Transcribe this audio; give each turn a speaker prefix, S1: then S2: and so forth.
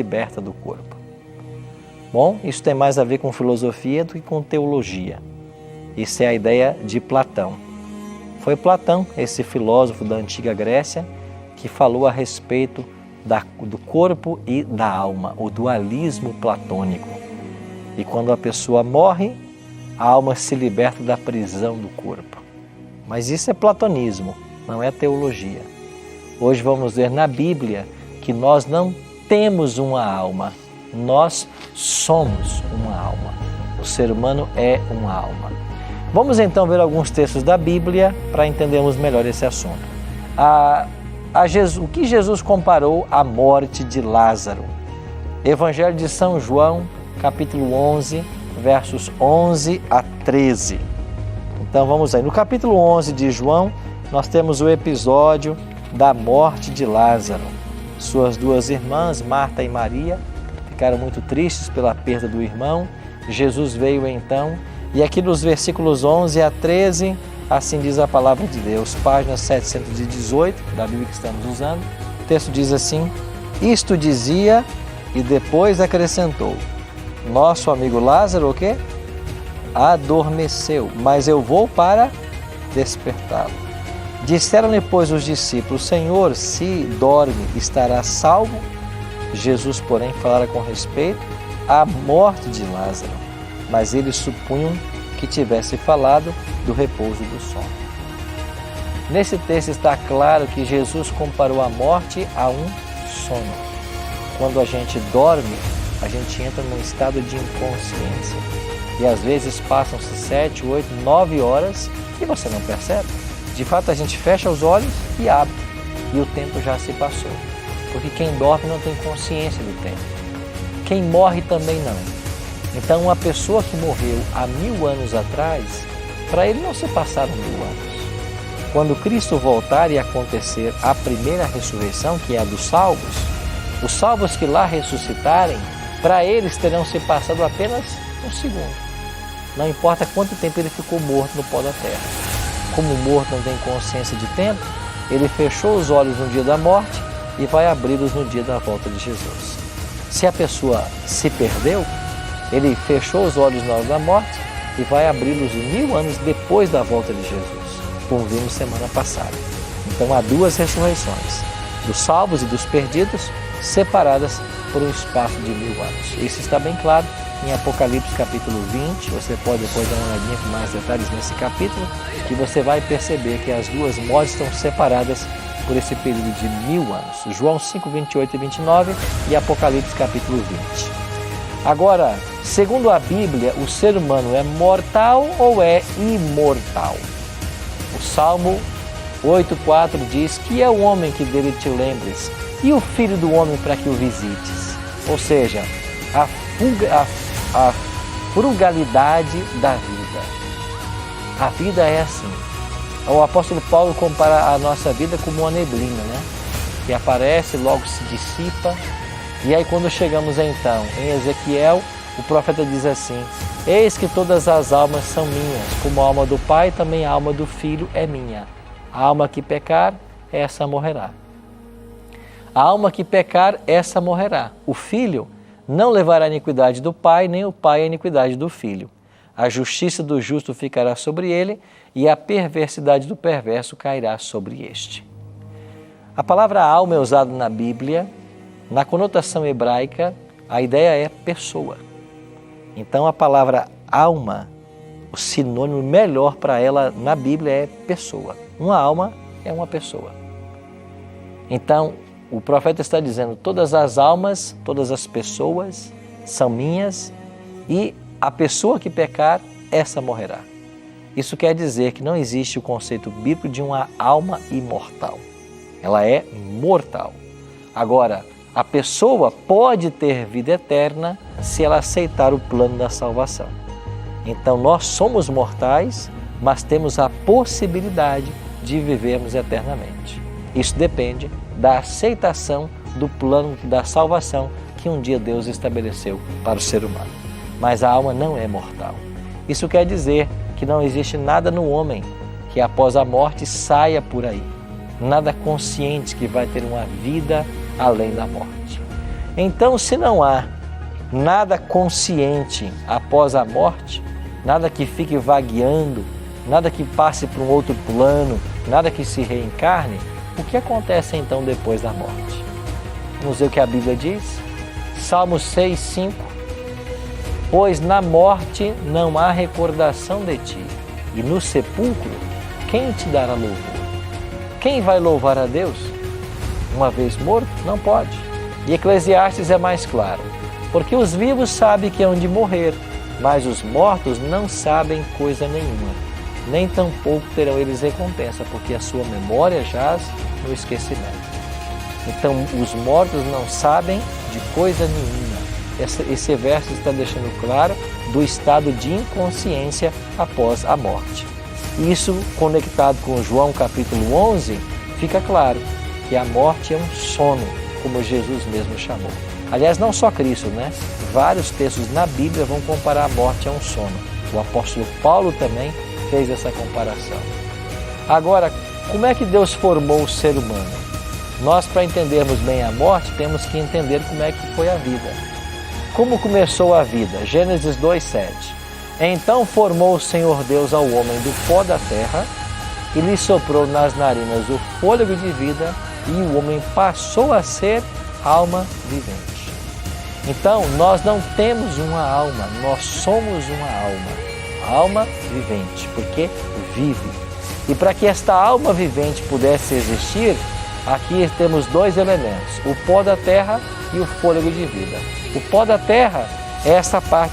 S1: liberta do corpo. Bom, isso tem mais a ver com filosofia do que com teologia. Isso é a ideia de Platão. Foi Platão, esse filósofo da antiga Grécia, que falou a respeito do corpo e da alma, o dualismo platônico. E quando a pessoa morre, a alma se liberta da prisão do corpo. Mas isso é platonismo, não é teologia. Hoje vamos ver na Bíblia que nós não temos uma alma, nós somos uma alma. O ser humano é uma alma. Vamos então ver alguns textos da Bíblia para entendermos melhor esse assunto. O que Jesus comparou à morte de Lázaro? Evangelho de São João, capítulo 11, versos 11 a 13. Então vamos aí. No capítulo 11 de João, nós temos o episódio da morte de Lázaro. Suas duas irmãs, Marta e Maria, ficaram muito tristes pela perda do irmão. Jesus veio então, e aqui nos versículos 11 a 13, assim diz a palavra de Deus, página 718 da Bíblia que estamos usando. O texto diz assim: isto dizia e depois acrescentou: nosso amigo Lázaro, o quê? Adormeceu, mas eu vou para despertá-lo. Disseram-lhe, pois, os discípulos: Senhor, se dorme, estará salvo? Jesus, porém, falara com respeito à morte de Lázaro, mas eles supunham que tivesse falado do repouso do sono. Nesse texto está claro que Jesus comparou a morte a um sono. Quando a gente dorme, a gente entra num estado de inconsciência. E às vezes passam-se 7, 8, 9 horas e você não percebe. De fato, a gente fecha os olhos e abre, e o tempo já se passou. Porque quem dorme não tem consciência do tempo. Quem morre também não. Então, uma pessoa que morreu há 1000 anos atrás, para ele não se passaram 1000 anos. Quando Cristo voltar e acontecer a primeira ressurreição, que é a dos salvos, os salvos que lá ressuscitarem, para eles terão se passado apenas um segundo. Não importa quanto tempo ele ficou morto no pó da terra. Como o morto não tem consciência de tempo, ele fechou os olhos no dia da morte e vai abri-los no dia da volta de Jesus. Se a pessoa se perdeu, ele fechou os olhos na hora da morte e vai abri-los 1000 anos depois da volta de Jesus, como vimos semana passada. Então há duas ressurreições, dos salvos e dos perdidos, separadas por um espaço de 1000 anos. Isso está bem claro em Apocalipse capítulo 20, você pode depois dar uma olhadinha com mais detalhes nesse capítulo, que você vai perceber que as duas mortes estão separadas por esse período de 1000 anos. João 5, 28 e 29 e Apocalipse capítulo 20. Agora, segundo a Bíblia, o ser humano é mortal ou é imortal? O Salmo 8,4 diz: que é o homem que dele te lembres, e o filho do homem para que o visites. Ou seja, a frugalidade da vida. A vida é assim. O apóstolo Paulo compara a nossa vida como uma neblina, né? Que aparece, logo se dissipa. E aí quando chegamos então em Ezequiel, o profeta diz assim: eis que todas as almas são minhas, como a alma do Pai, também a alma do Filho é minha. A alma que pecar, essa morrerá. A alma que pecar, essa morrerá. O Filho não levará a iniquidade do Pai, nem o Pai a iniquidade do Filho. A justiça do justo ficará sobre ele, e a perversidade do perverso cairá sobre este. A palavra alma é usada na Bíblia. Na conotação hebraica, a ideia é pessoa. Então a palavra alma, o sinônimo melhor para ela na Bíblia é pessoa. Uma alma é uma pessoa. Então, o profeta está dizendo: todas as almas, todas as pessoas são minhas, e a pessoa que pecar, essa morrerá. Isso quer dizer que não existe o conceito bíblico de uma alma imortal. Ela é mortal. Agora, a pessoa pode ter vida eterna se ela aceitar o plano da salvação. Então, nós somos mortais, mas temos a possibilidade de vivermos eternamente. Isso depende da aceitação do plano da salvação que um dia Deus estabeleceu para o ser humano. Mas a alma não é mortal. Isso quer dizer que não existe nada no homem que após a morte saia por aí. Nada consciente que vai ter uma vida além da morte. Então, se não há nada consciente após a morte, nada que fique vagueando, nada que passe para um outro plano, nada que se reencarne, o que acontece então depois da morte? Vamos ver o que a Bíblia diz? Salmos 6, 5. Pois na morte não há recordação de ti, e no sepulcro quem te dará louvor? Quem vai louvar a Deus? Uma vez morto? Não pode. E Eclesiastes é mais claro, porque os vivos sabem que hão de morrer, mas os mortos não sabem coisa nenhuma, nem tampouco terão eles recompensa, porque a sua memória jaz no esquecimento. Então, os mortos não sabem de coisa nenhuma. Esse verso está deixando claro do estado de inconsciência após a morte. Isso, conectado com João capítulo 11, fica claro que a morte é um sono, como Jesus mesmo chamou. Aliás, não só Cristo, né? Vários textos na Bíblia vão comparar a morte a um sono. O apóstolo Paulo também fez essa comparação. Agora, como é que Deus formou o ser humano? Nós, para entendermos bem a morte, temos que entender como é que foi a vida. Como começou a vida? Gênesis 2:7. Então formou o Senhor Deus ao homem do pó da terra e lhe soprou nas narinas o fôlego de vida e o homem passou a ser alma vivente. Então, nós não temos uma alma, nós somos uma alma vivente, porque vive. E para que esta alma vivente pudesse existir, aqui temos dois elementos, o pó da terra e o fôlego de vida. O pó da terra é essa parte